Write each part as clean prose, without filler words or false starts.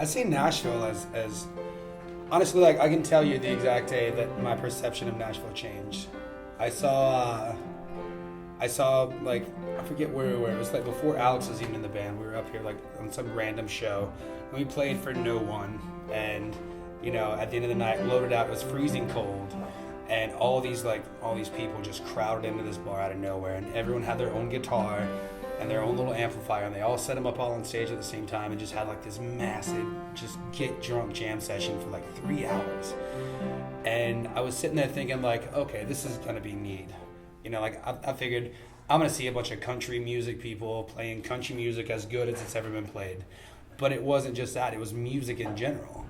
I see Nashville as honestly, like I can tell you the exact day that my perception of Nashville changed. I saw like I forget where we were. It was like before Alex was even in the band. We were up here like on some random show, and we played for no one. And at the end of the night, loaded out. It was freezing cold, and all these people just crowded into this bar out of nowhere, and everyone had their own guitar and their own little amplifier, and they all set them up all on stage at the same time and just had like this massive just get drunk jam session for like 3 hours. And I was sitting there thinking like, okay, this is gonna be neat. I figured I'm gonna see a bunch of country music people playing country music as good as it's ever been played. But it wasn't just that, it was music in general.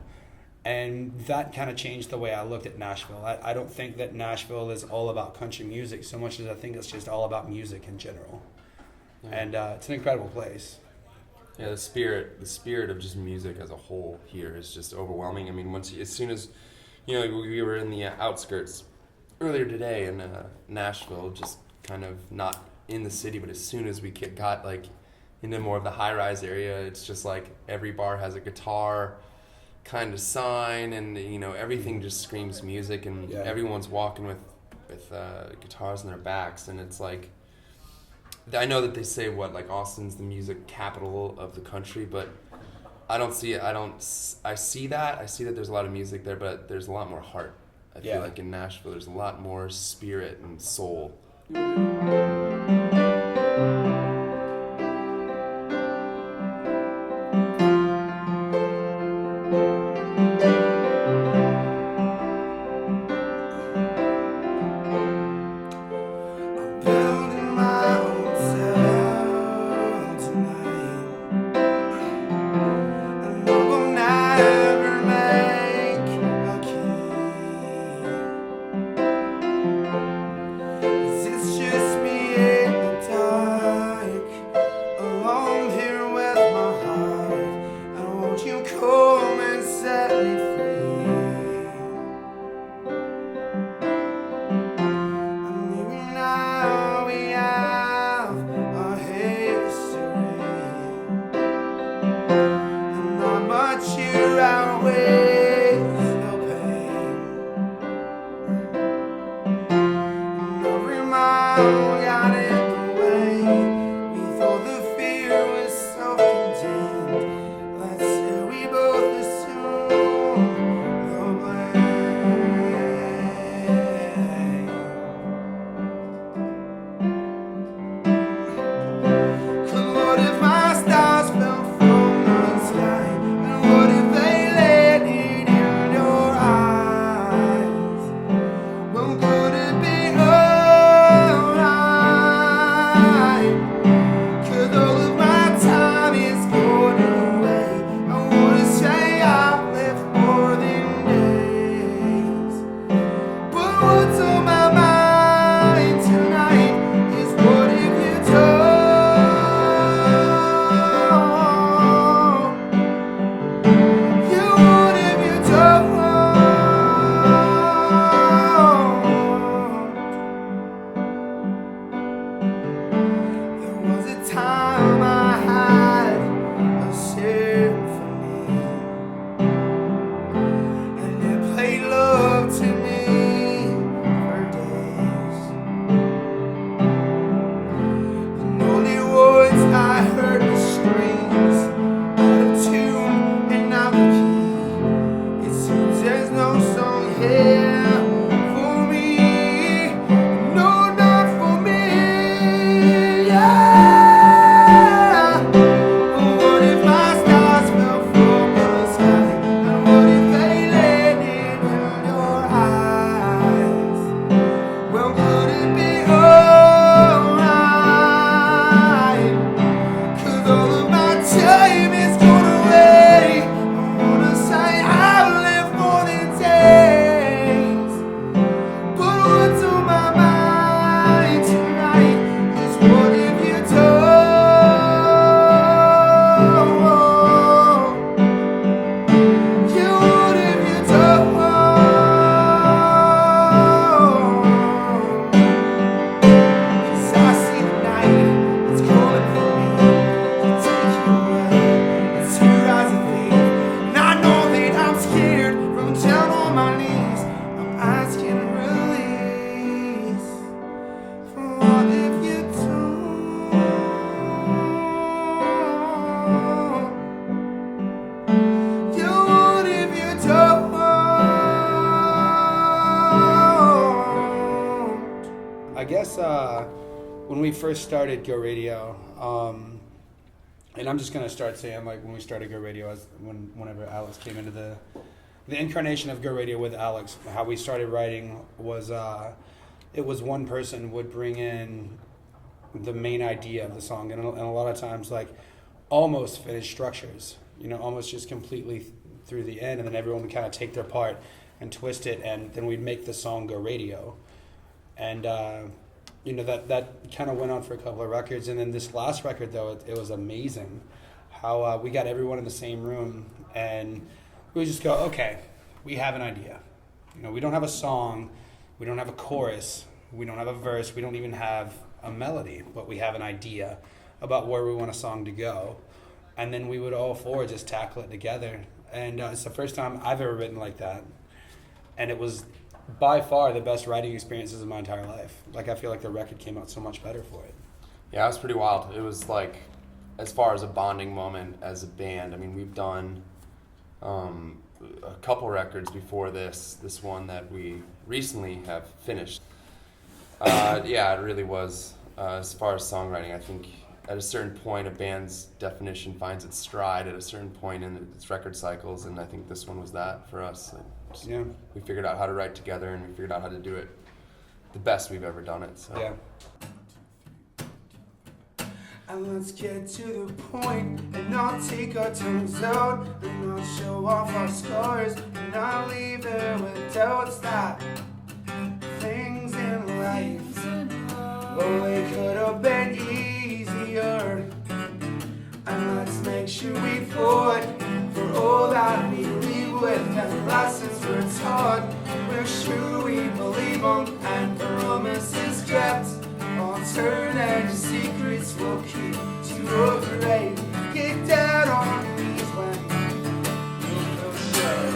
And that kind of changed the way I looked at Nashville. I don't think that Nashville is all about country music so much as I think it's just all about music in general. Yeah. And it's an incredible place. Yeah, the spirit of just music as a whole here is just overwhelming. I mean, as soon as, we were in the outskirts earlier today in Nashville, just kind of not in the city, but as soon as we got like into more of the high-rise area, it's just like every bar has a guitar kind of sign, and everything just screams music, and everyone's walking with guitars in their backs, and it's like, I know that they say like Austin's the music capital of the country, but I don't see it. I see that there's a lot of music there, but there's a lot more heart. I feel like in Nashville there's a lot more spirit and soul. we first started Go Radio, and I'm just gonna start saying like when we started Go Radio, whenever Alex came into the incarnation of Go Radio with Alex, how we started writing was it was one person would bring in the main idea of the song, and a lot of times like almost finished structures, almost just completely through the end, and then everyone would kind of take their part and twist it, and then we'd make the song Go Radio. And that kind of went on for a couple of records, and then this last record though, it was amazing how we got everyone in the same room, and we would just go, okay, we have an idea. We don't have a song, we don't have a chorus, we don't have a verse, we don't even have a melody, but we have an idea about where we want a song to go, and then we would all four just tackle it together. And it's the first time I've ever written like that, and it was by far the best writing experiences of my entire life. Like, I feel like the record came out so much better for it. Yeah, it was pretty wild. It was like, as far as a bonding moment as a band, I mean, we've done a couple records before this one that we recently have finished. Yeah, it really was. As far as songwriting, I think at a certain point, a band's definition finds its stride at a certain point in its record cycles, and I think this one was that for us. Yeah. We figured out how to write together, and we figured out how to do it the best we've ever done it. So. Yeah. And let's get to the point and not take our tongues out and not show off our scars and not leave there with doubts that things in life, well, they could have been easier. And let's make sure we fought for all that we leave with and lessons we're taught. We're sure we believe them and promises kept. Alternate secrets will keep to a grave. Get down on your knees when you feel sure.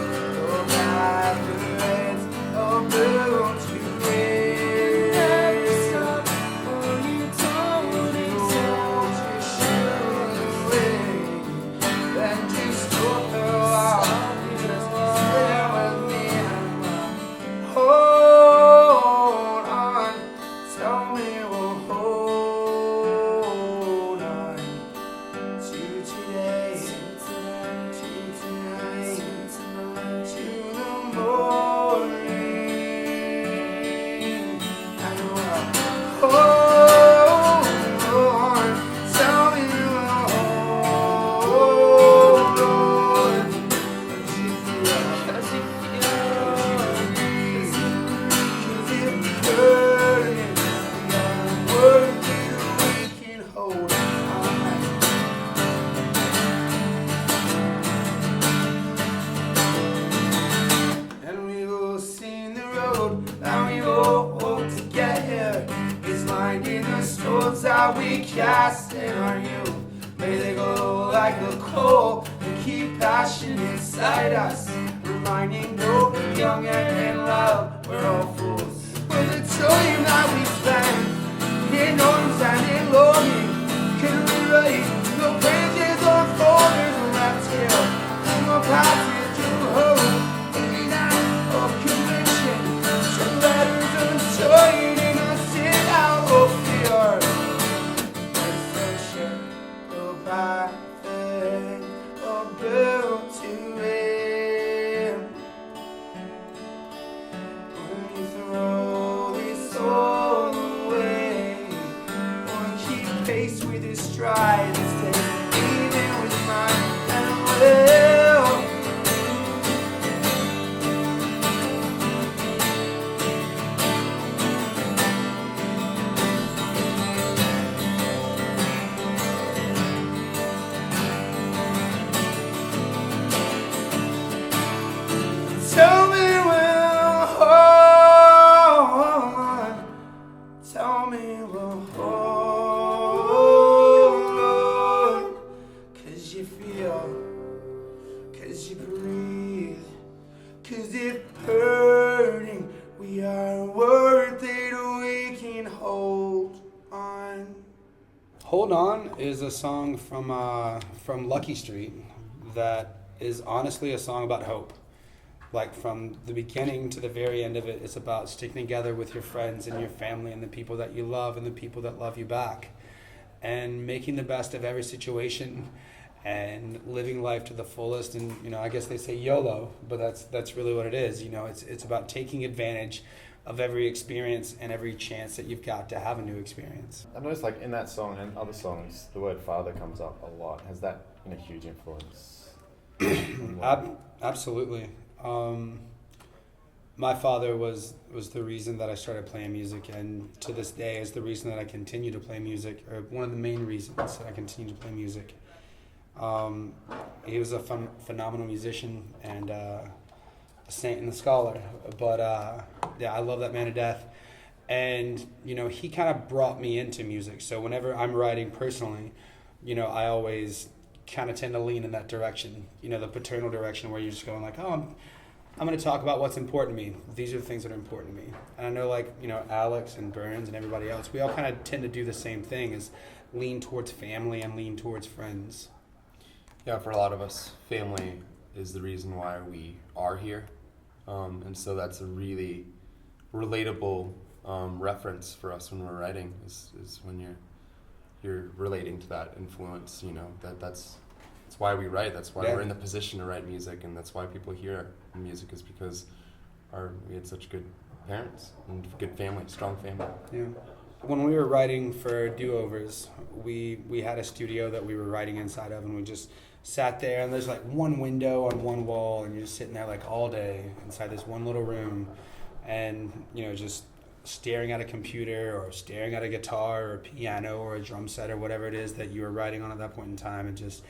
Oh, God, the reds are built to win. Never stop, or you don't exist. You should away. Then just stop the while. Just stay with me and hold on. Tell me we'll hold on to today, to tonight, to the morning, and we'll hold on. Tell me we'll hold on. Cause it hurting. We can hold on. And we've all seen the road that we all walked to get here. It's lined in the stones that we cast in our youth. May they glow like a coal and keep passion inside us, reminding both we're young and in love, we're all fools. With the time that we spend in arms and in longing, can we write no pages or folders left here? No passage of hope, any night of conviction, some letters unjoining us in our fear. It's so sure, the path are built to win. When you throw this all away, keep pace with his stride and stay even with mine and will. Tell me we'll hold on. Tell me we'll hold on. Cause you feel, cause you breathe, cause if hurting, we are worth it, we can hold on. Hold On is a song from Lucky Street that is honestly a song about hope. Like from the beginning to the very end of it, it's about sticking together with your friends and your family and the people that you love and the people that love you back, and making the best of every situation and living life to the fullest. And I guess they say YOLO, but that's really what it is. It's about taking advantage of every experience and every chance that you've got to have a new experience. I noticed, like, in that song and other songs, the word father comes up a lot. Has that been a huge influence? Absolutely. My father was the reason that I started playing music, and to this day is the reason that I continue to play music, or one of the main reasons that I continue to play music. He was a phenomenal musician and a saint and a scholar, but yeah, I love that man to death. And he kind of brought me into music. So whenever I'm writing personally, I always kind of tend to lean in that direction, the paternal direction, where you're just going like, oh, I'm going to talk about what's important to me. These are the things that are important to me. And I know, like, Alex and Burns and everybody else, we all kind of tend to do the same thing, is lean towards family and lean towards friends. Yeah, for a lot of us, family is the reason why we are here. And so that's a really relatable reference for us when we're writing, is when you're relating to that influence. That's why we write. That's why we're in the position to write music, and that's why people hear music, is because we had such good parents and good family, strong family. Yeah. When we were writing for Do-Overs, we had a studio that we were writing inside of, and we just sat there, and there's like one window on one wall, and you're just sitting there like all day inside this one little room, and just staring at a computer or staring at a guitar or a piano or a drum set or whatever it is that you were writing on at that point in time, and just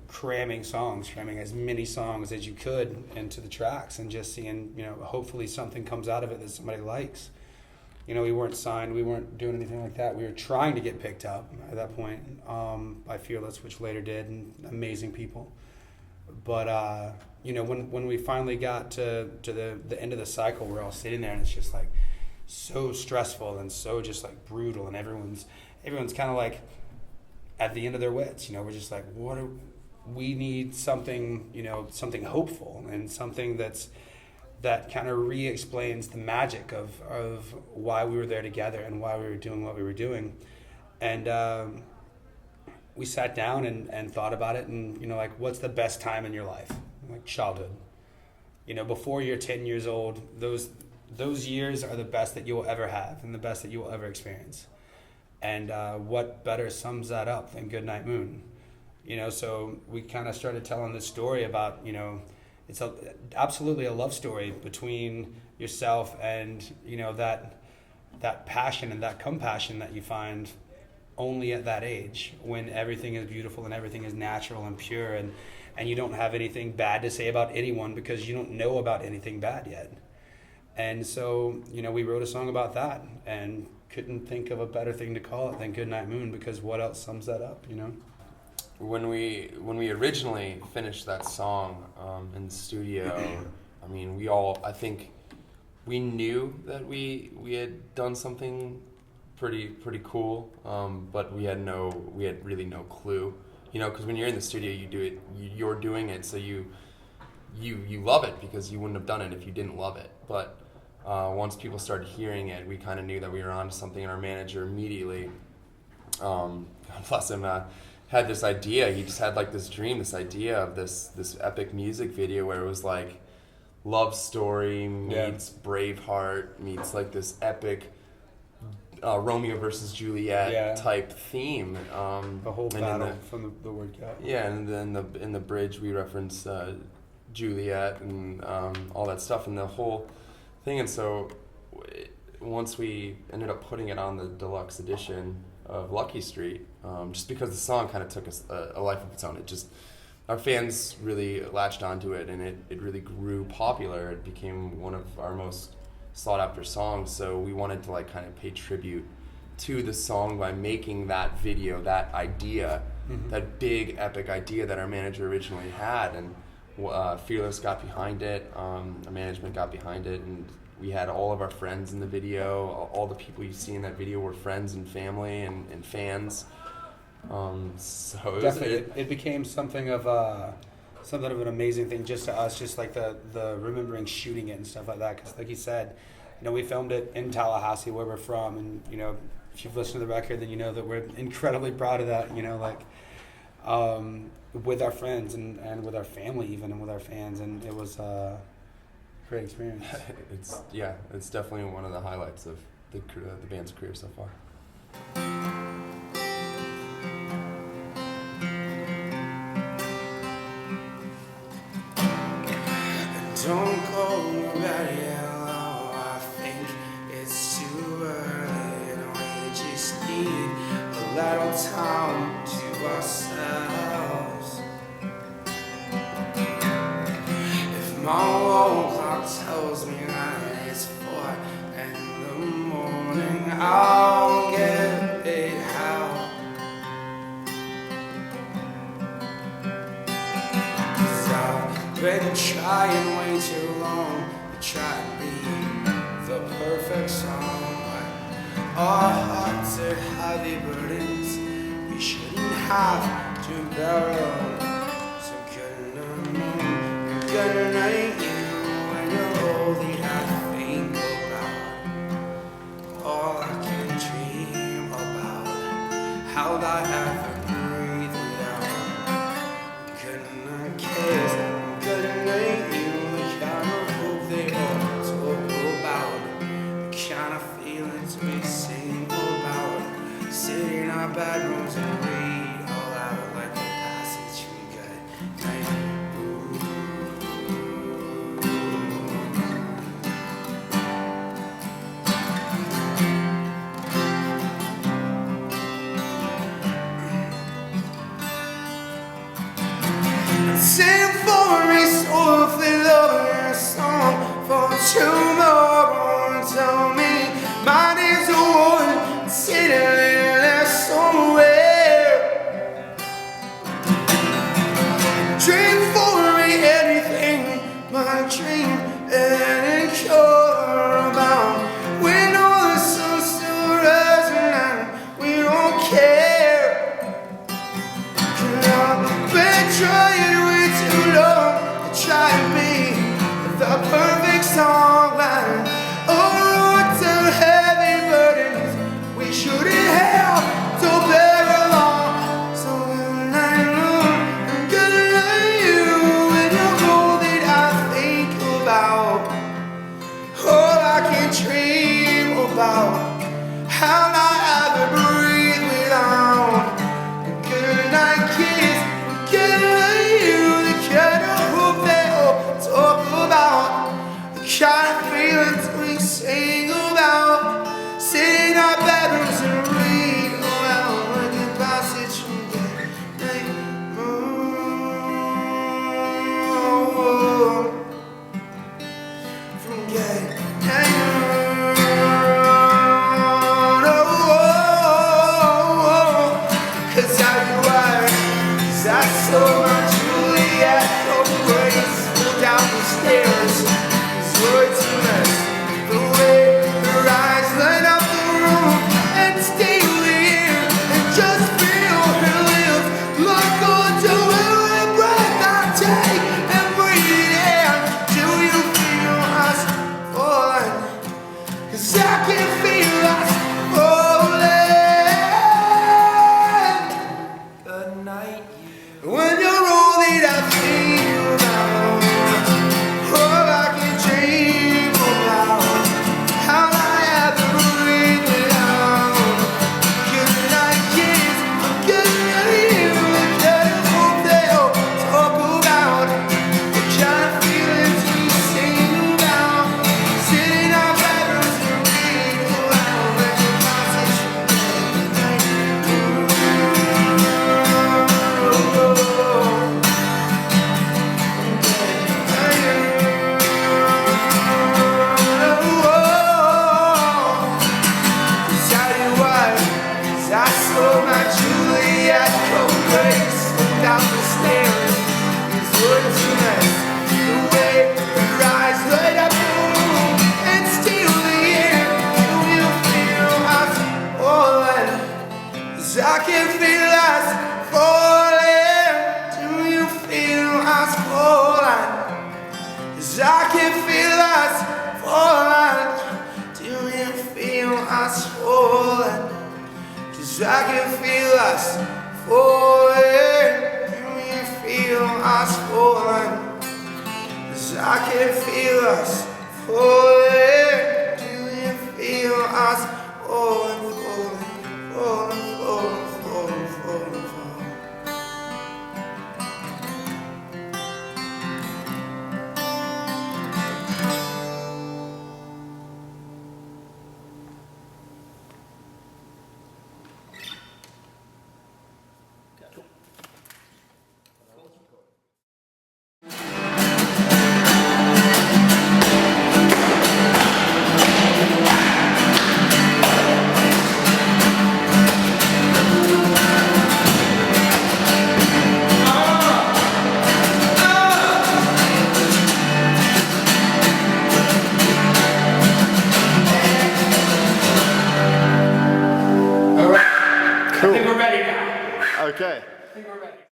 cramming as many songs as you could into the tracks, and just seeing hopefully something comes out of it that somebody likes. We weren't signed, we weren't doing anything like that. We were trying to get picked up at that point by Fearless, which later did, and amazing people. But when we finally got to the end of the cycle, we're all sitting there, and it's just like so stressful and so just like brutal, and everyone's kind of like at the end of their wits. We're just like, we need something, something hopeful, and something that kind of re-explains the magic of why we were there together and why we were doing what we were doing. And we sat down and thought about it, and like, what's the best time in your life? Like childhood. Before you're 10 years old, those years are the best that you will ever have and the best that you will ever experience. And what better sums that up than Goodnight Moon? So we kind of started telling this story about, it's absolutely a love story between yourself and, that passion and that compassion that you find only at that age, when everything is beautiful and everything is natural and pure, and you don't have anything bad to say about anyone because you don't know about anything bad yet. And so, we wrote a song about that, and couldn't think of a better thing to call it than Goodnight Moon, because what else sums that up, When we originally finished that song in the studio, I mean, I think we knew that we had done something pretty cool, but we had really no clue, because when you're in the studio, you do it, you're doing it, so you love it, because you wouldn't have done it if you didn't love it. But once people started hearing it, we kind of knew that we were onto something, and our manager immediately, God bless him, had this idea. He just had like this dream, this idea of this epic music video where it was like love story meets Braveheart meets like this epic Romeo versus Juliet type theme. The whole battle from the word go. Yeah, and then in the bridge we reference Juliet and all that stuff and the whole thing. And so once we ended up putting it on the deluxe edition of Lucky Street, just because the song kind of took a life of its own. It just, our fans really latched onto it, and it really grew popular. It became one of our most sought after songs. So we wanted to like kind of pay tribute to the song by making that video, that idea, that big epic idea that our manager originally had, and Fearless got behind it. Our management got behind it, and we had all of our friends in the video. All the people you see in that video were friends and family and fans. So definitely, it became something of something of an amazing thing just to us, just like the remembering shooting it and stuff like that. Because like you said, we filmed it in Tallahassee, where we're from, and if you've listened to the record, then you know that we're incredibly proud of that. With our friends and with our family even, and with our fans, and it was a great experience. It's definitely one of the highlights of the band's career so far. Don't go very low, I think it's too early, and we just need a little time to ourselves. If my wall clock tells me that it's 4 in the morning, I'll get big help. 'Cause I've been trying way too long to try to be the perfect song. Our hearts are heavy burdens we shouldn't have to bear. So good night, you, when you're all that I think about. All I can dream about, how I ever breathe without. Good night, kiss. Good night, you, the kind of hope they all talk about. The kind of feelings we sing about. Sit in our bedrooms and read all out like a passage from good night. Sing for me softly, loving a song for tomorrow. Tell me mine is the one sitting there somewhere. Dream for me anything, my dream and sure about. We know the sun's still rising and we don't care. 'Cause I've been trying way too long to try and be the perfect song. Oh, it's a heavy burdens we shouldn't have to bear along. So good night, Lord, good night, you, and you're all that I think about. All I can dream about, how I ever breathe without. Good night, kiss. Good night, you, the kind of hope they all talk about. The kind of feelings we sing about. Sit in our bedrooms and read aloud like a passage from good night. From good night. Cause I saw my Juliet go graceful down the stairs. His words to us, the way her eyes light up the room and steal the air and just feel her lips look onto every breath I take and breathe in. Do you feel us falling? 'Cause I can feel us falling. Good night. When you're all that I think about, all I can dream about, how I ever breathe without. Good night, kiss, good night, you, the kind of hope they all talk about. The kind of feelings we sing about. Sit in our bedrooms and read aloud like a passage from good night. I saw my Juliet go graceful down the stairs. His words to us, the way her eyes light up the room and steal the air. Do you feel us falling? 'Cause I can feel us falling. Do you feel us 'Cause I can feel us falling. Do you feel us falling? 'Cause I can feel us falling. Do you feel us falling? 'Cause I can feel us falling. Do you feel us falling, falling, falling, falling, falling, falling, falling? Cool. We're ready now. Okay. I think we're ready.